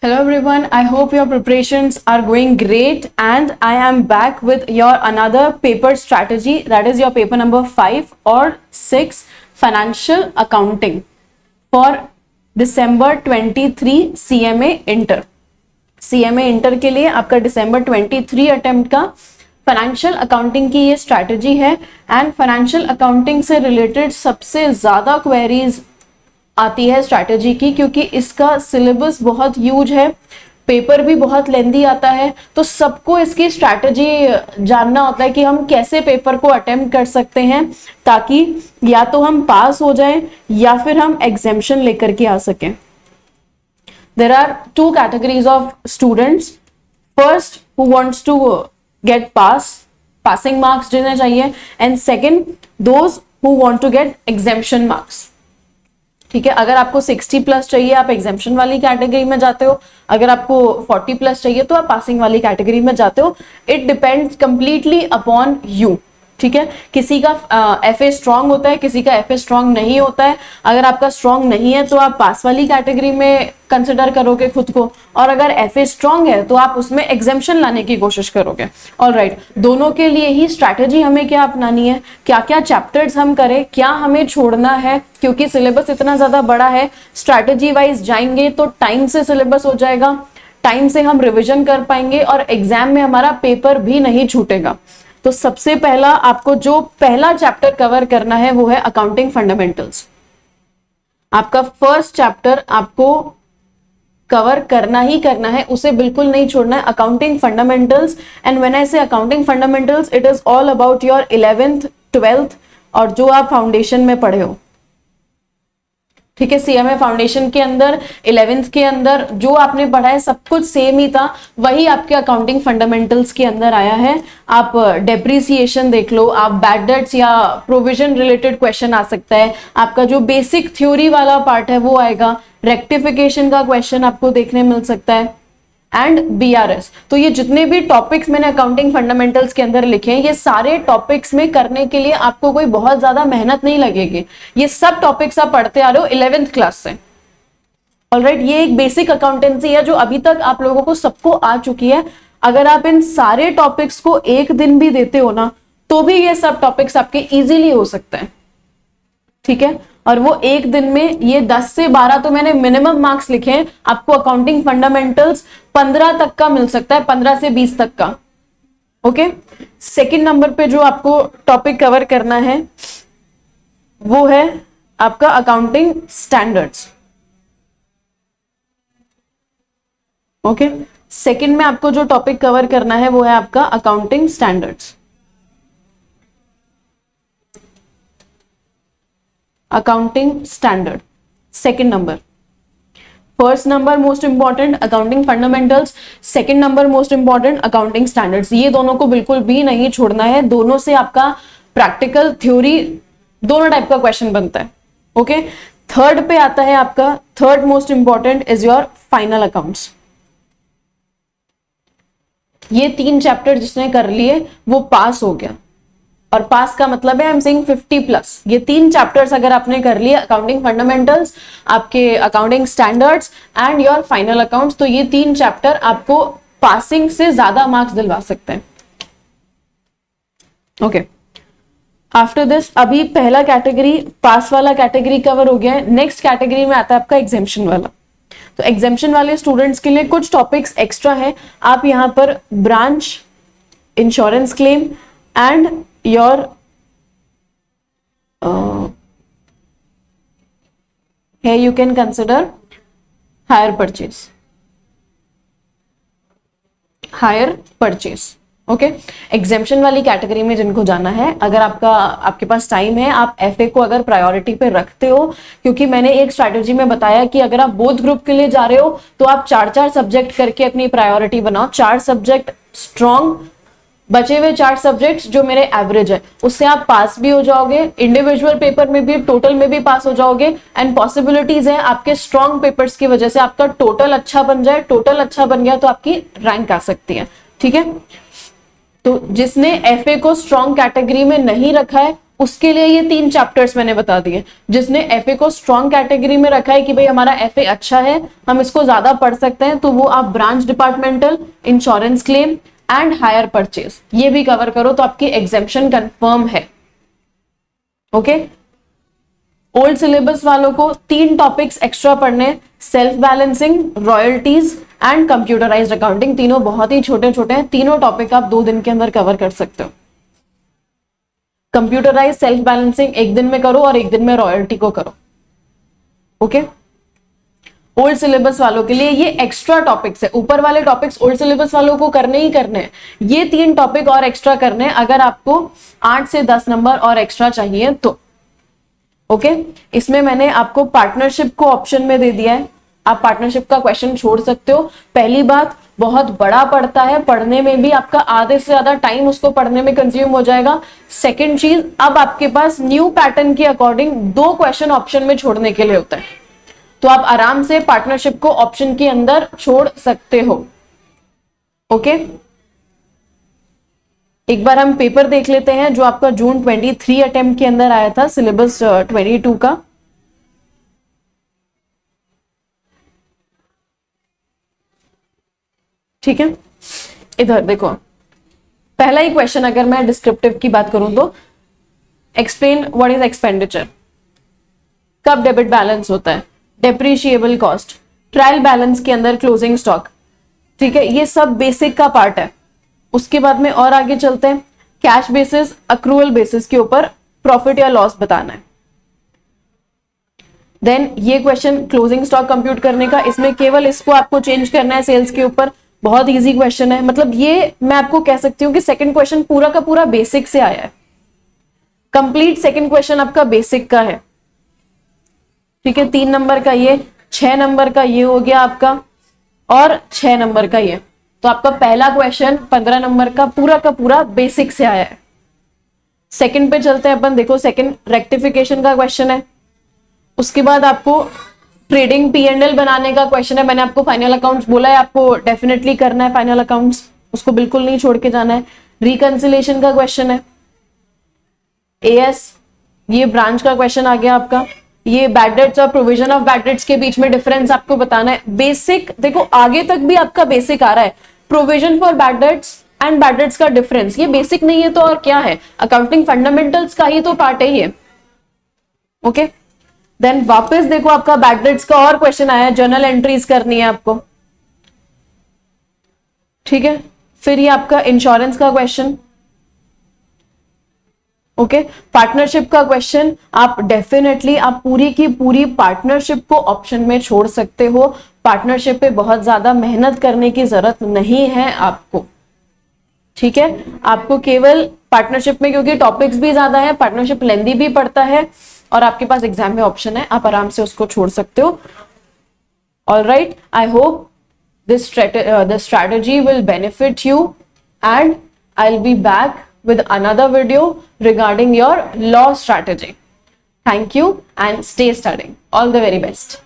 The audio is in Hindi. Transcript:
Hello everyone, I hope your preparations are going great and I am back with your another paper strategy, that is your paper number 5 or 6 financial accounting for December 23 CMA Inter. CMA Inter के लिए आपका December 23 अटेम्प्ट का फाइनेंशियल अकाउंटिंग की ये स्ट्रैटेजी है एंड फाइनेंशियल अकाउंटिंग से रिलेटेड सबसे ज्यादा क्वेरीज आती है स्ट्रैटेजी की, क्योंकि इसका सिलेबस बहुत ह्यूज है, पेपर भी बहुत लेंदी आता है, तो सबको इसकी स्ट्रैटेजी जानना होता है कि हम कैसे पेपर को अटेम्प्ट कर सकते हैं ताकि या तो हम पास हो जाएं या फिर हम एग्जेम्पशन लेकर के आ सकें. There are two categories of students. First, who wants to get passing marks जिन्हें चाहिए, and second, those who want to get exemption marks. ठीक है, अगर आपको 60 प्लस चाहिए आप एग्जेम्पशन वाली कैटेगरी में जाते हो, अगर आपको 40 प्लस चाहिए तो आप पासिंग वाली कैटेगरी में जाते हो. It depends completely upon you. ठीक है, किसी का एफए स्ट्रांग होता है, किसी का एफए स्ट्रांग नहीं होता है. अगर आपका स्ट्रांग नहीं है तो आप पास वाली कैटेगरी में कंसिडर करोगे खुद को, और अगर एफए स्ट्रांग है तो आप उसमें एग्जेम्पशन लाने की कोशिश करोगे. ऑलराइट, दोनों के लिए ही स्ट्रैटेजी हमें क्या अपनानी है, क्या क्या चैप्टर्स हम करें, क्या हमें छोड़ना है, क्योंकि सिलेबस इतना ज्यादा बड़ा है. स्ट्रैटेजी वाइज जाएंगे तो टाइम से सिलेबस हो जाएगा, टाइम से हम रिविजन कर पाएंगे और एग्जाम में हमारा पेपर भी नहीं छूटेगा. तो सबसे पहला आपको जो पहला चैप्टर कवर करना है वो है अकाउंटिंग फंडामेंटल्स. आपका फर्स्ट चैप्टर आपको कवर करना ही करना है, उसे बिल्कुल नहीं छोड़ना है. Accounting fundamentals, and when I say accounting fundamentals it is all about your 11th 12th और जो आप फाउंडेशन में पढ़े हो. ठीक है, सीएमए फाउंडेशन के अंदर 11th के अंदर जो आपने पढ़ा है सब कुछ सेम ही था, वही आपके अकाउंटिंग फंडामेंटल्स के अंदर आया है. आप डेप्रिसिएशन देख लो, आप बैड डेट्स या प्रोविजन रिलेटेड क्वेश्चन आ सकता है, आपका जो बेसिक थ्योरी वाला पार्ट है वो आएगा, रेक्टिफिकेशन का क्वेश्चन आपको देखने मिल सकता है, एंड बीआरएस. तो ये जितने भी टॉपिक्स मैंने अकाउंटिंग फंडामेंटल्स के अंदर लिखे हैं, ये सारे टॉपिक्स में करने के लिए आपको कोई बहुत ज्यादा मेहनत नहीं लगेगी. ये सब टॉपिक्स आप पढ़ते आ रहे हो 11th क्लास से. ऑलराइट, ये एक बेसिक अकाउंटेंसी है जो अभी तक आप लोगों को सबको आ चुकी है. अगर आप इन सारे टॉपिक्स को एक दिन भी देते हो ना तो भी ये सब टॉपिक्स आपके इजीली हो सकते हैं. ठीक है, और वो एक दिन में ये 10 से 12 तो मैंने मिनिमम मार्क्स लिखे हैं. आपको अकाउंटिंग फंडामेंटल्स 15 तक का मिल सकता है, 15 से 20 तक का. ओके, सेकंड नंबर पे जो आपको टॉपिक कवर करना है वो है आपका अकाउंटिंग स्टैंडर्ड्स. ओके, सेकंड में आपको जो टॉपिक कवर करना है वो है आपका accounting standards. Accounting standard second number. First number most important accounting fundamentals, second number most important accounting standards. ये दोनों को बिल्कुल भी नहीं छोड़ना है, दोनों से आपका प्रैक्टिकल थ्योरी दोनों टाइप का क्वेश्चन बनता है. ओके, थर्ड पे आता है आपका third most important is your final accounts. ये 3 चैप्टर जिसने कर लिए वो पास हो गया, और पास का मतलब है आई एम सेइंग 50 प्लस. ये 3 चैप्टर्स अगर आपने कर लिए, अकाउंटिंग फंडामेंटल्स, आपके accounting standards and your final accounts, तो ये 3 चैप्टर आपको पासिंग से ज्यादा मार्क्स दिलवा सकते हैं. ओके, आफ्टर दिस अभी पहला कैटेगरी पास वाला कैटेगरी कवर हो गया है. नेक्स्ट कैटेगरी में आता है आपका एग्जेम्पशन वाला. तो एग्जेम्पशन वाले स्टूडेंट्स के लिए कुछ टॉपिक्स एक्स्ट्रा है. आप यहां पर branch, insurance claim and your here you can consider hire purchase. Okay, exemption वाली कैटेगरी में जिनको जाना है, अगर आपके पास टाइम है, आप एफए को अगर प्रायोरिटी पे रखते हो, क्योंकि मैंने एक स्ट्रैटेजी में बताया कि अगर आप बोथ ग्रुप के लिए जा रहे हो तो आप 4-4 सब्जेक्ट करके अपनी प्रायोरिटी बनाओ. 4 सब्जेक्ट स्ट्रॉन्ग, बचे हुए 4 सब्जेक्ट्स जो मेरे एवरेज है, उससे आप पास भी हो जाओगे, इंडिविजुअल पेपर में भी टोटल में भी पास हो जाओगे, एंड पॉसिबिलिटीज है आपके स्ट्रॉन्ग पेपर्स की वजह से आपका टोटल अच्छा बन जाए. टोटल अच्छा बन गया तो आपकी रैंक आ सकती है. ठीक है, तो जिसने एफए को स्ट्रॉन्ग कैटेगरी में नहीं रखा है उसके लिए ये 3 चैप्टर्स मैंने बता दिए। जिसने एफए को स्ट्रॉन्ग कैटेगरी में रखा है कि भाई हमारा एफए अच्छा है, हम इसको ज्यादा पढ़ सकते हैं, तो वो आप branch departmental, insurance claim and hire purchase ये भी कवर करो, तो आपकी एग्जेम्पशन कंफर्म है। ओके, ओल्ड सिलेबस वालों को 3 टॉपिक्स एक्स्ट्रा पढ़ने, self balancing, royalties and computerised accounting. तीनों बहुत ही छोटे छोटे हैं, तीनों टॉपिक आप 2 दिन के अंदर कवर कर सकते हो। कंप्यूटराइज सेल्फ बैलेंसिंग 1 दिन में करो और 1 दिन में रॉयल्टी को करो। ओके, ओल्ड सिलेबस वालों के लिए ये एक्स्ट्रा टॉपिक्स है, ऊपर वाले टॉपिक्स ओल्ड सिलेबस वालों को करने ही करने हैं, ये 3 टॉपिक और एक्स्ट्रा करने हैं अगर आपको 8 से 10 नंबर और एक्स्ट्रा चाहिए तो। ओके, इसमें मैंने आपको पार्टनरशिप को ऑप्शन में दे दिया है, आप पार्टनरशिप का क्वेश्चन छोड़ सकते हो। पहली बात, बहुत बड़ा पड़ता है, पढ़ने में भी आपका आधे से ज्यादा टाइम उसको पढ़ने में कंज्यूम हो जाएगा। सेकंड चीज, अब आपके पास न्यू पैटर्न के अकॉर्डिंग 2 क्वेश्चन ऑप्शन में छोड़ने के लिए होता है, तो आप आराम से पार्टनरशिप को ऑप्शन के अंदर छोड़ सकते हो। ओके, एक बार हम पेपर देख लेते हैं जो आपका जून 23 अटेम्प्ट के अंदर आया था, सिलेबस 22 का। ठीक है, इधर देखो, पहला ही क्वेश्चन अगर मैं डिस्क्रिप्टिव की बात करूं तो एक्सप्लेन व्हाट इज एक्सपेंडिचर, कब डेबिट बैलेंस होता है, डेप्रिशिएबल कॉस्ट, ट्रायल बैलेंस के अंदर क्लोजिंग स्टॉक। ठीक है, ये सब बेसिक का पार्ट है। उसके बाद में और आगे चलते हैं, कैश बेसिस, अक्रूवल बेसिस के ऊपर प्रॉफिट या लॉस बताना है। देन ये क्वेश्चन क्लोजिंग स्टॉक कंप्यूट करने का, इसमें केवल इसको आपको चेंज करना है सेल्स के ऊपर। बहुत इजी क्वेश्चन है, मतलब ये मैं आपको कह सकती हूँ कि सेकंड क्वेश्चन पूरा का पूरा बेसिक से आया है। कंप्लीट सेकंड क्वेश्चन आपका बेसिक का है। ठीक है, 3 नंबर का ये, 6 नंबर का ये हो गया आपका, और 6 नंबर का ये। तो आपका पहला क्वेश्चन 15 नंबर का पूरा बेसिक से आया है। सेकंड पे चलते हैं अपन, देखो सेकंड रेक्टिफिकेशन का क्वेश्चन है। उसके बाद आपको ट्रेडिंग P&L बनाने का क्वेश्चन है। मैंने आपको फाइनल अकाउंट्स बोला है, आपको डेफिनेटली करना है फाइनल अकाउंट्स, उसको बिल्कुल नहीं छोड़ के जाना है। रिकंसिलेशन का क्वेश्चन है। AS, ये ब्रांच का क्वेश्चन आ गया आपका। ये बैड डेट्स और प्रोविजन ऑफ बैड डेट्स के बीच में डिफरेंस आपको बताना है। बेसिक देखो, आगे तक भी आपका बेसिक आ रहा है। Provision for bad debts and bad debts का डिफरेंस, ये बेसिक नहीं है तो और क्या है, अकाउंटिंग फंडामेंटल्स का ही तो पार्ट है ये। ओके, देन वापस देखो आपका बैड डेट्स का और क्वेश्चन आया है, जर्नल एंट्रीज करनी है आपको। ठीक है, फिर ये आपका इंश्योरेंस का क्वेश्चन। ओके, पार्टनरशिप का क्वेश्चन आप डेफिनेटली आप पूरी की पूरी पार्टनरशिप को ऑप्शन में छोड़ सकते हो। पार्टनरशिप पे बहुत ज्यादा मेहनत करने की जरूरत नहीं है आपको। ठीक है, आपको केवल पार्टनरशिप में, क्योंकि टॉपिक्स भी ज्यादा है, पार्टनरशिप लेंदी भी पड़ता है, और आपके पास एग्जाम में ऑप्शन है, आप आराम से उसको छोड़ सकते हो। Alright, I hope this strategy will benefit you, and I'll be back with another video regarding your law strategy. Thank you and stay studying. All the very best.